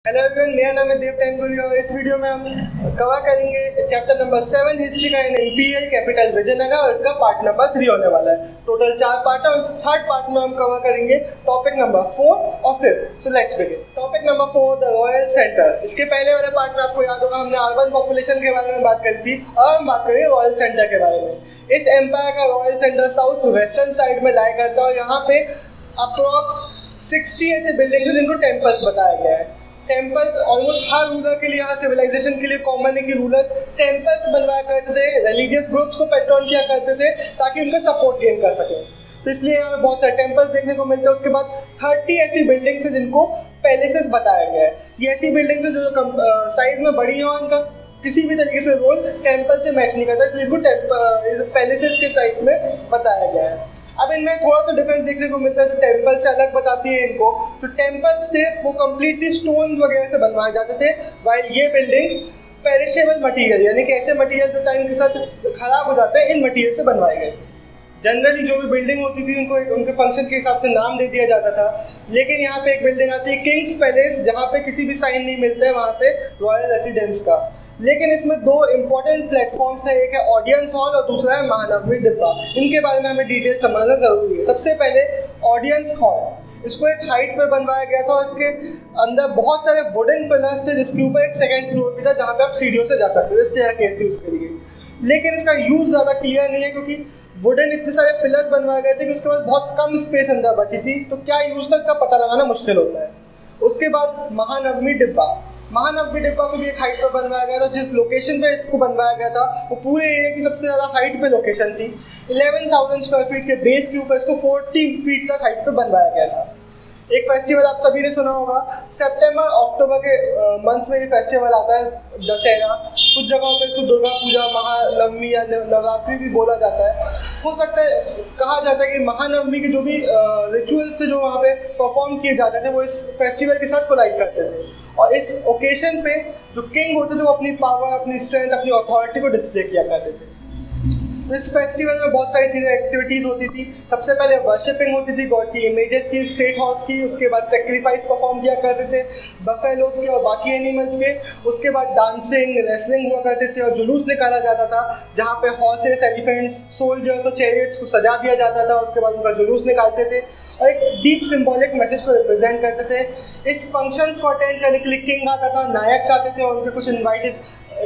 Hello everyone, मेरा नाम है देव टेंगुरी और इस वीडियो में हम कवर करेंगे चैप्टर नंबर 7 हिस्ट्री का इन इंपीरियल कैपिटल विजयनगर और इसका पार्ट नंबर 3 होने वाला है। टोटल 4 पार्ट है और इस थर्ड पार्ट में हम कवर करेंगे टॉपिक नंबर 4 और 5। So let's begin. Topic number 4 the royal centre. इसके पहले वाले पार्ट में आपको याद होगा हमने अर्बन पॉपुलेशन के बारे में बात करी थी और हम बात करेंगे रॉयल सेंटर के बारे में। इस एम्पायर का royal centre south western side में लाया करता है और यहाँ पे अप्रोक्स 60 ऐसे बिल्डिंग्स हैं जिनको टेम्पल्स बताया गया है। टेम्पल्स ऑलमोस्ट हर रूलर के लिए, यहाँ सिविलाइजेशन के लिए कॉमन है कि रूलर्स टेम्पल्स बनवाया करते थे, रिलीजियस ग्रुप्स को पेट्रोन किया करते थे ताकि उनका सपोर्ट गेन कर सकें। तो इसलिए यहाँ पे बहुत सारे टेम्पल्स देखने को मिलते हैं। उसके बाद 30 ऐसी बिल्डिंग्स हैं जिनको पैलेसेस बताया गया है। ये ऐसी बिल्डिंग्स हैं जो साइज में बड़ी है और उनका किसी भी तरीके से रोल टेम्पल से मैच नहीं करता, इसलिए इनको पैलेसेस के टाइप में बताया गया है। अब इनमें थोड़ा सा डिफरेंस देखने को मिलता है जो टेम्पल से अलग बताती है इनको। जो टेम्पल्स थे वो कम्प्लीटली स्टोन वगैरह से बनवाए जाते थे, वाइल ये बिल्डिंग्स पेरिशेबल मटेरियल यानी कि ऐसे मटेरियल जो टाइम के साथ खराब हो जाते हैं इन मटेरियल से बनवाए गए थे। जनरली जो भी बिल्डिंग होती थी उनको उनके फंक्शन के हिसाब से नाम दे दिया जाता था, लेकिन यहाँ पे एक बिल्डिंग आती है किंग्स पैलेस जहाँ पे किसी भी साइन नहीं मिलते हैं वहाँ पे रॉयल रेसिडेंस का। लेकिन इसमें 2 इंपॉर्टेंट प्लेटफॉर्म्स है, एक है ऑडियंस हॉल और दूसरा है महानवमी डिब्बा। इनके बारे में हमें डिटेल समझना जरूरी है। सबसे पहले ऑडियंस हॉल, इसको एक हाइट पे बनवाया गया था और इसके अंदर बहुत सारे वुडन पिलर्स थे जिसके ऊपर एक सेकंड फ्लोर भी था जहाँ पे आप सीढ़ियों से जा सकते थे, स्टेयरकेस थी उसके लिए। लेकिन इसका यूज़ ज़्यादा क्लियर नहीं है क्योंकि वुडन इतने सारे पिलर्स बनवाए गए थे कि उसके बाद बहुत कम स्पेस अंदर बची थी, तो क्या यूज़ था इसका पता लगाना मुश्किल होता है। उसके बाद महानवमी डिब्बा को भी एक हाइट पर बनवाया गया था। जिस लोकेशन पे इसको बनवाया गया था वो पूरे एरिया की सबसे ज़्यादा हाइट पे लोकेशन थी। 11,000 स्क्वायर फीट के बेस के ऊपर इसको 40 फीट तक हाइट पे बनवाया गया था। एक फेस्टिवल आप सभी ने सुना होगा, सितंबर अक्टूबर के मंथ्स में ये फेस्टिवल आता है, दशहरा। कुछ जगहों पे इसको दुर्गा पूजा, महानवमी या नवरात्रि भी बोला जाता है। हो सकता है, कहा जाता है कि महानवमी के जो भी रिचुअल्स थे जो वहाँ पे परफॉर्म किए जाते थे वो इस फेस्टिवल के साथ कोलाइड करते थे और इस ओकेजन पे जो किंग होते थे वो अपनी पावर, अपनी स्ट्रेंथ, अपनी अथॉरिटी को डिस्प्ले किया करते थे। तो इस फेस्टिवल में बहुत सारी चीज़ें एक्टिविटीज़ होती थी। सबसे पहले वर्शिपिंग होती थी गॉड की इमेजेस की, स्टेट हाउस की। उसके बाद सेक्रीफाइस परफॉर्म किया करते थे बफेलोस के और बाकी एनिमल्स के। उसके बाद डांसिंग, रेसलिंग हुआ करते थे और जुलूस निकाला जाता था जहाँ पे हॉर्सेस, एलिफेंट्स, सोल्जर्स और चैरियट्स को सजा दिया जाता था। उसके बाद उनका जुलूस निकालते थे और एक डीप सिम्बॉलिक मैसेज को रिप्रेजेंट करते थे। इस फंक्शंस को अटेंड करने के लिए किंग आता था, नायक्स आते थे और उनके कुछ इन्वाइटेड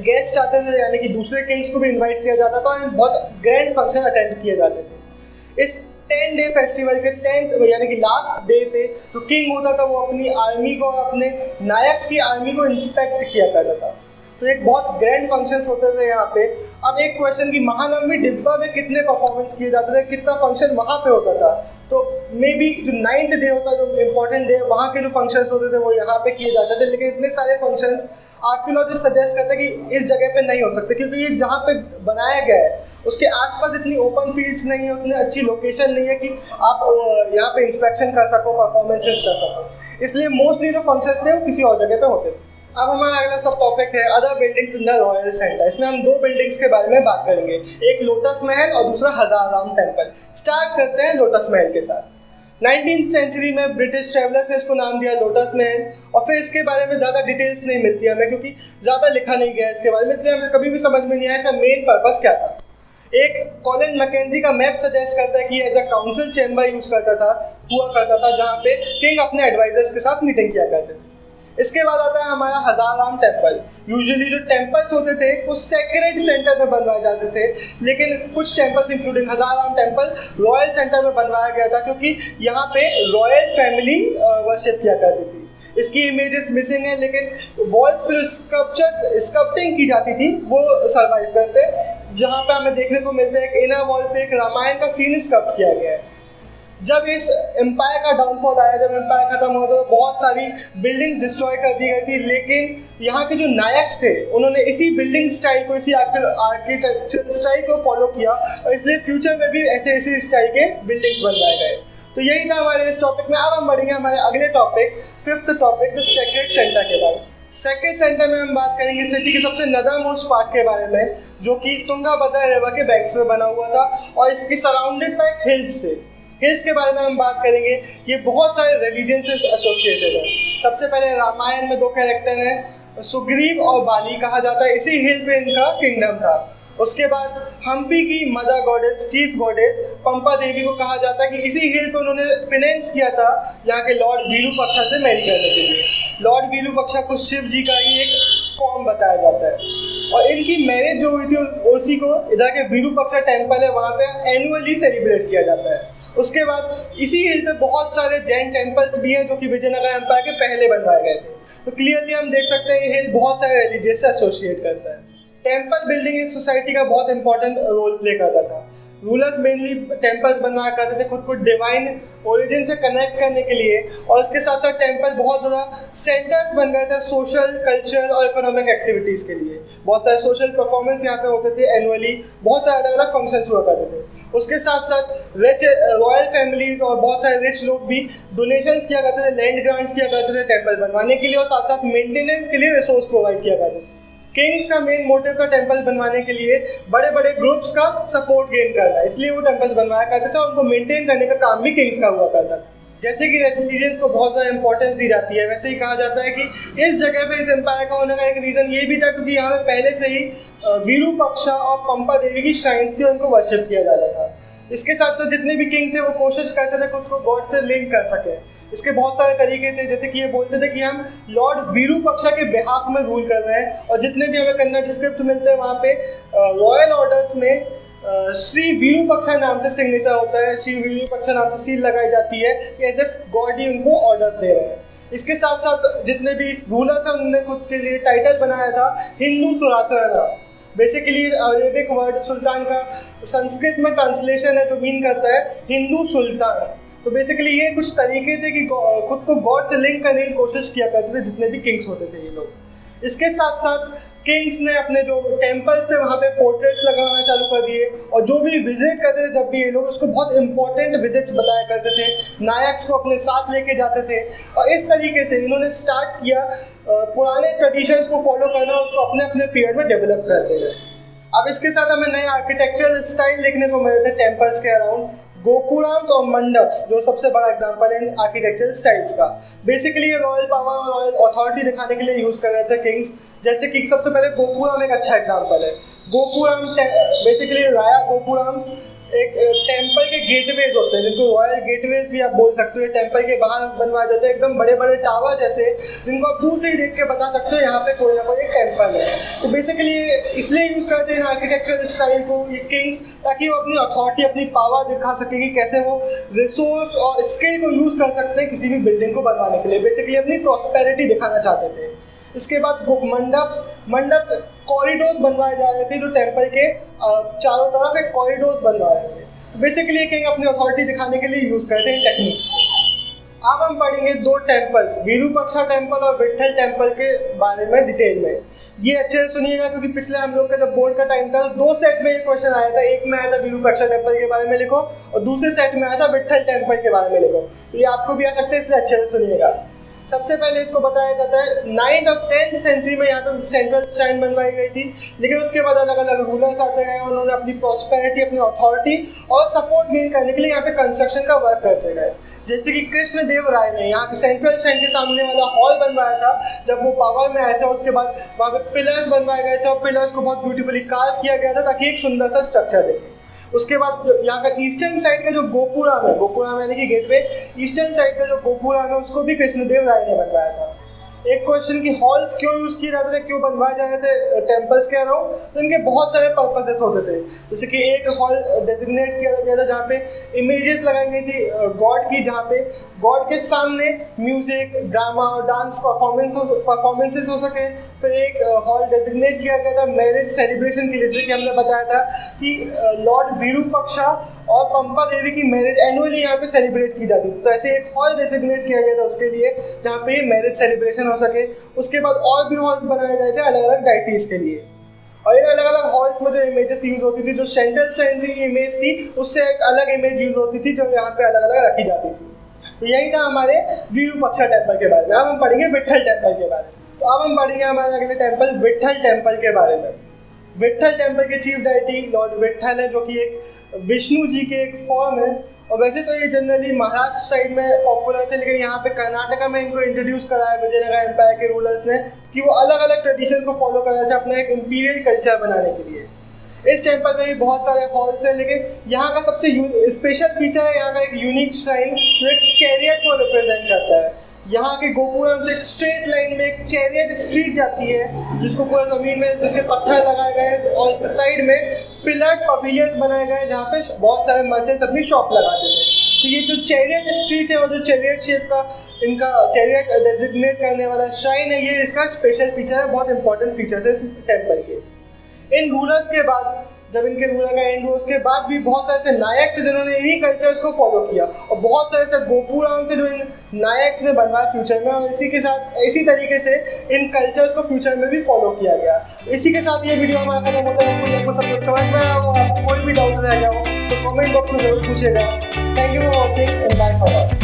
गेस्ट आते थे यानी कि दूसरे किंग्स को भी इनवाइट किया जाता था और बहुत ग्रैंड फंक्शन अटेंड किए जाते थे। इस 10 डे फेस्टिवल के 10th यानी कि लास्ट डे पे जो किंग होता था वो अपनी आर्मी को और अपने नायक्स की आर्मी को इंस्पेक्ट किया करता था। तो एक बहुत ग्रैंड फंक्शंस होते थे यहाँ पे। अब एक क्वेश्चन कि महानवमी डिब्बा में कितने परफॉर्मेंस किए जाते थे, कितना फंक्शन वहाँ पे होता था। तो मे बी जो 9th डे होता है, जो इम्पोर्टेंट डे, वहाँ के जो फंक्शंस होते थे वो यहाँ पे किए जाते थे। लेकिन इतने सारे फंक्शंस आर्कियोलॉजिस्ट सजेस्ट करते हैं कि इस जगह पे नहीं हो सकते क्योंकि ये जहाँ पे बनाया गया है उसके आसपास इतनी ओपन फील्ड्स नहीं है, उतनी अच्छी लोकेशन नहीं है कि आप यहाँ पे इंस्पेक्शन कर सको, परफॉर्मेंसेस कर सको। इसलिए मोस्टली जो फंक्शंस थे वो किसी और जगह पे होते थे। अब हमारा अगला सब टॉपिक है other buildings in the royal centre. इसमें हम 2 बिल्डिंग्स के बारे में बात करेंगे, एक लोटस महल और दूसरा हजार राम टेम्पल। स्टार्ट करते हैं लोटस महल के साथ। 19th सेंचुरी में ब्रिटिश ट्रैवलर्स ने इसको नाम दिया लोटस महल और फिर इसके बारे में ज़्यादा डिटेल्स नहीं मिलती हमें क्योंकि ज़्यादा लिखा नहीं गया इसके बारे में, इसलिए हमें कभी भी समझ में नहीं आया इसका मेन पर्पस क्या था। एक कॉलिन मैकेंजी का मैप सजेस्ट करता है कि as a council chamber use हुआ करता था जहाँ पे किंग अपने एडवाइजर्स के साथ मीटिंग किया करते थे। इसके बाद आता है हमारा हजाराम टेम्पल। यूजुअली जो टेम्पल्स होते थे वो सेक्रेड सेंटर में बनवाए जाते थे, लेकिन कुछ temples including Hazarama temple royal centre में बनवाया गया था क्योंकि यहाँ पे रॉयल फैमिली वर्शिप किया करती थी। इसकी इमेजेस मिसिंग है लेकिन वॉल्स पे जो स्कल्पटिंग की जाती थी वो सर्वाइव करते हैं, जहाँ पे हमें देखने को मिलता है कि इनर वॉल पे एक रामायण का सीन स्कल्प्ट किया गया है। जब इस एम्पायर का डाउनफॉल आया, जब एम्पायर खत्म हुआ तो बहुत सारी बिल्डिंग्स डिस्ट्रॉय कर दी गई थी, लेकिन यहाँ के जो नायक्स थे उन्होंने इसी बिल्डिंग स्टाइल को, इसी आर्किटेक्चर स्टाइल को फॉलो किया और इसलिए फ्यूचर में भी ऐसे स्टाइल के बिल्डिंग्स बनवाए गए। तो यही था हमारे इस टॉपिक में। अब हम बढ़ेंगे हमारे अगले टॉपिक, 5th टॉपिक, जो सेक्रेड सेंटर के बारे में। सेक्रेड सेंटर में हम बात करेंगे सिटी के सबसे नदर मोस्ट पार्ट के बारे में जो कि तुंगाभद्रा रिवर के बैंक्स में बना हुआ था और इसकी सराउंडेड था एक हिल्स से। हिल्स के बारे में हम बात करेंगे, ये बहुत सारे रिलीजन से एसोसिएटेड है। सबसे पहले रामायण में 2 कैरेक्टर हैं, सुग्रीव और बाली कहा जाता है, इसी हिल पे इनका किंगडम था। उसके बाद हम्पी की मदर गॉडेस, चीफ गॉडेस पंपा देवी को कहा जाता है कि इसी हिल पे उन्होंने पेनेंस किया था यहाँ के लॉर्ड विरूपक्षा से मैरी करने के लिए। लॉर्ड विरूपक्षा को शिव जी का ही एक फॉर्म बताया जाता है और इनकी मैरिज जो हुई थी उसी को इधर के विरूपक्षा टेम्पल है वहाँ पे एनुअली सेलिब्रेट किया जाता है। उसके बाद इसी हिल पे बहुत सारे जैन टेम्पल्स भी हैं जो कि विजयनगर एम्पायर के पहले बनवाए गए थे। तो क्लियरली हम देख सकते हैं ये हिल बहुत सारे रिलीजियस से एसोसिएट करता है। टेम्पल बिल्डिंग इस सोसाइटी का बहुत इंपॉर्टेंट रोल प्ले करता था। रूलर्स मेनली टेम्पल्स बनवाया करते थे खुद को डिवाइन ओरिजिन से कनेक्ट करने के लिए और उसके साथ साथ टेम्पल बहुत ज़्यादा सेंटर्स बन गए थे सोशल, कल्चर और इकोनॉमिक एक्टिविटीज़ के लिए। बहुत सारे सोशल परफॉर्मेंस यहाँ पे होते थे एनुअली, बहुत सारे अलग अलग फंक्शंस हुआ करते थे। उसके साथ साथ रिच रॉयल फैमिलीज और बहुत सारे रिच लोग भी डोनेशंस किया करते थे, लैंड ग्रांट्स किया करते थे टेम्पल बनवाने के लिए और साथ साथ मेंटेनेंस के लिए रिसोर्स प्रोवाइड किया करते थे। किंग्स का मेन मोटिव था टेम्पल बनवाने के लिए बड़े बड़े ग्रुप्स का सपोर्ट गेन करना, इसलिए वो टेम्पल्स बनवाया करते थे और उनको मेंटेन करने का काम भी किंग्स का हुआ करता था। जैसे कि रिलीजियंस को बहुत ज़्यादा इंपॉर्टेंस दी जाती है, वैसे ही कहा जाता है कि इस जगह पे इस एम्पायर का होने का एक रीज़न ये भी था क्योंकि यहाँ पे पहले से ही विरूपक्षा और पंपा देवी की श्राइन्स थी और उनको वर्शिप किया जाता था। इसके साथ साथ जितने भी किंग थे वो कोशिश करते थे खुद को गॉड से लिंक कर सके। इसके बहुत सारे तरीके थे, जैसे कि ये बोलते थे कि हम लॉर्ड विरूपक्षा के बिहाफ में रूल कर रहे हैं और जितने भी हमें कन्नड़ स्क्रिप्ट मिलते हैं वहाँ पे रॉयल ऑर्डर्स में श्री विरूपक्षा नाम से सिग्नेचर होता है, श्री विरूपक्षा नाम से सील लगाई जाती है कि एज ए गॉड ही उनको ऑर्डर्स दे रहे हैं। इसके साथ साथ जितने भी रूलर्स हैं उन्होंने खुद के लिए टाइटल बनाया था हिंदू सुरातराना। बेसिकली अरेबिक वर्ड सुल्तान का संस्कृत में ट्रांसलेशन है जो मीन करता है हिंदू सुल्तान। तो बेसिकली ये कुछ तरीके थे कि खुद को गॉड से लिंक करने की कोशिश किया करते थे जितने भी किंग्स होते थे ये लोग। इसके साथ साथ किंग्स ने अपने जो टेम्पल्स थे वहाँ पे पोर्ट्रेट्स लगाना चालू कर दिए और जो भी विजिट करते थे जब भी ये लोग उसको बहुत इंपॉर्टेंट विजिट्स बताया करते थे, नायक्स को अपने साथ लेके जाते थे और इस तरीके से इन्होंने स्टार्ट किया पुराने ट्रेडिशंस को फॉलो करना, उसको अपने अपने पीरियड में डेवलप करते गए। अब इसके साथ हमें नए आर्किटेक्चरल स्टाइल देखने को मिले थे टेम्पल्स के अराउंड, गोपुरम्स और मंडप्स जो सबसे बड़ा एग्जांपल है इन आर्किटेक्चरल स्टाइल्स का। बेसिकली ये रॉयल पावर और रॉयल अथॉरिटी दिखाने के लिए यूज़ कर रहे थे किंग्स। जैसे कि सबसे पहले गोपुरम एक अच्छा एग्जांपल है। गोपुरम बेसिकली राया गोपुरम्स एक टेम्पल के गेटवेज होते हैं जिनको रॉयल गेटवेज भी आप बोल सकते हो। टेम्पल के बाहर बनवाए जाते हैं एकदम बड़े बड़े टावर जैसे, जिनको आप दूर से ही देख के बता सकते हो यहाँ पे कोई ना कोई एक टेम्पल है। तो बेसिकली इसलिए यूज़ करते हैं आर्किटेक्चरल स्टाइल को ये किंग्स, ताकि वो अपनी अथॉरिटी, अपनी पावर दिखा सके कि कैसे वो रिसोर्स और स्किल को यूज़ कर सकते हैं किसी भी बिल्डिंग को बनवाने के लिए। बेसिकली अपनी प्रॉस्पेरिटी दिखाना चाहते थे। इसके बाद मंडप्स कॉरिडोर्स बनवाए जा रहे थे जो टेम्पल के चारों तरफ एक कॉरिडोर्स बनवा रहे थे। बेसिकली किंग अपनी अथॉरिटी दिखाने के लिए यूज़ करते हैं टेक्निक्स को। अब हम पढ़ेंगे 2 टेम्पल्स, विरूपक्षा टेम्पल और विट्ठल टेम्पल के बारे में डिटेल में। ये अच्छे से सुनिएगा क्योंकि पिछले हम लोग का जब बोर्ड का टाइम था तो 2 सेट में ये क्वेश्चन आया था। एक में आया था विरूपक्षा टेम्पल के बारे में लिखो और दूसरे सेट में आया था विट्ठल टेम्पल के बारे में लिखो। तो ये आपको भी आ सकता है, इसलिए अच्छे से सुनिएगा। सबसे पहले इसको बताया जाता है 9th और 10th सेंचुरी में यहाँ पे सेंट्रल श्राइन बनवाई गई थी, लेकिन उसके बाद अलग अलग रूलर्स आते गए, उन्होंने अपनी प्रॉस्पेरिटी, अपनी अथॉरिटी और सपोर्ट गेन करने के लिए यहाँ पे कंस्ट्रक्शन का वर्क करते गए। जैसे कि कृष्णदेव राय ने यहाँ के सेंट्रल श्राइन के सामने वाला हॉल बनवाया था जब वो पावर में आए थे। उसके बाद वहाँ पे पिलर्स बनवाए गए थे और पिलर्स को बहुत ब्यूटीफुली कार्व किया गया था ताकि एक सुंदर सा स्ट्रक्चर दिखे। उसके बाद यहाँ का ईस्टर्न साइड का जो गोपुरम है, गोपुरम यानी कि गेटवे, ईस्टर्न साइड का जो गोपुरम है उसको भी कृष्णदेव राय ने बनवाया था। एक क्वेश्चन की हॉल्स क्यों यूज़ किए जाते थे, क्यों बनवाए जाते थे टेम्पल्स के अराउंड, तो इनके बहुत सारे पर्पसेस होते थे। जैसे कि एक हॉल डेजिग्नेट किया गया था जहाँ पे इमेजेस लगाई गई थी गॉड की, जहाँ पे गॉड के सामने म्यूजिक, ड्रामा और डांस परफॉर्मेंसेस हो सके। फिर एक हॉल डेजिग्नेट किया गया था मैरिज सेलिब्रेशन के लिए, जैसे कि हमने बताया था कि लॉर्ड विरूपक्षा और पंपा देवी की मैरिज एनुअली यहाँ पे सेलिब्रेट की जाती थी। तो ऐसे एक हॉल डेजिग्नेट किया गया था उसके लिए जहाँ पे मैरिज सेलिब्रेशन हो सके। उसके बाद और भी हॉल्स बनाए गए थे अलग अलग डाइटीज के लिए, और इन अलग अलग हॉल्स में जो इमेजेस यूज होती थी, जो सेंट्रल श्राइन की इमेज थी उससे एक अलग इमेज यूज होती थी जो यहाँ पे अलग अलग रखी जाती थी। तो यही था हमारे विरूपक्षा टेम्पल के बारे में। अब हम पढ़ेंगे विट्ठल टेम्पल के बारे में। तो अब हम पढ़ेंगे हमारे अगले टेम्पल विट्ठल टेम्पल के बारे में। विट्ठल टेम्पल के चीफ डाइटी लॉर्ड विट्ठल है, जो कि एक विष्णु जी के एक फॉर्म है। और वैसे तो ये जनरली महाराष्ट्र साइड में पॉपुलर थे, लेकिन यहाँ पे कर्नाटका में इनको इंट्रोड्यूस कराया विजयनगर एम्पायर के रूलर्स ने, कि वो अलग अलग ट्रेडिशन को फॉलो कर रहे थे अपना एक इंपीरियल कल्चर बनाने के लिए। इस टेम्पल में भी बहुत सारे हॉल्स हैं, लेकिन यहाँ का सबसे स्पेशल फीचर है यहाँ का एक यूनिक श्राइन, जो एक चैरियट को रिप्रेजेंट करता है। यहाँ के गोपुरम से एक स्ट्रेट लाइन में एक चैरियट स्ट्रीट जाती है, जिसको पूरा ज़मीन में जिसके पत्थर लगाए गए हैं, और इसके साइड में पिलर्ड पवेलियंस बनाए गए हैं, जहाँ पे बहुत सारे मर्चेंट्स अपनी शॉप लगाते हैं। तो ये जो चैरियट स्ट्रीट है और जो चैरियट शेप का इनका चैरियट डेजिग्नेट करने वाला श्राइन है, ये इसका स्पेशल फीचर है, बहुत इंपॉर्टेंट फीचर्स है इस टेम्पल के। इन रूलर्स के बाद, जब इनके रूलर का एंड हुआ, उसके बाद भी बहुत सारे ऐसे नायक थे जिन्होंने इन्हीं कल्चर्स को फॉलो किया, और बहुत सारे ऐसे गोपुराम से जो इन नायक्स ने बनवाया फ्यूचर में, और इसी के साथ इसी तरीके से इन कल्चर्स को फ्यूचर में भी फॉलो किया गया। इसी के साथ ये वीडियो हमारा खत्म होता है। आपको सब कुछ समझ में आया हो, आपको कोई भी डाउट रह गया हो तो कमेंट बॉक्स में जरूर पूछिएगा। Thank you for watching and bye for now.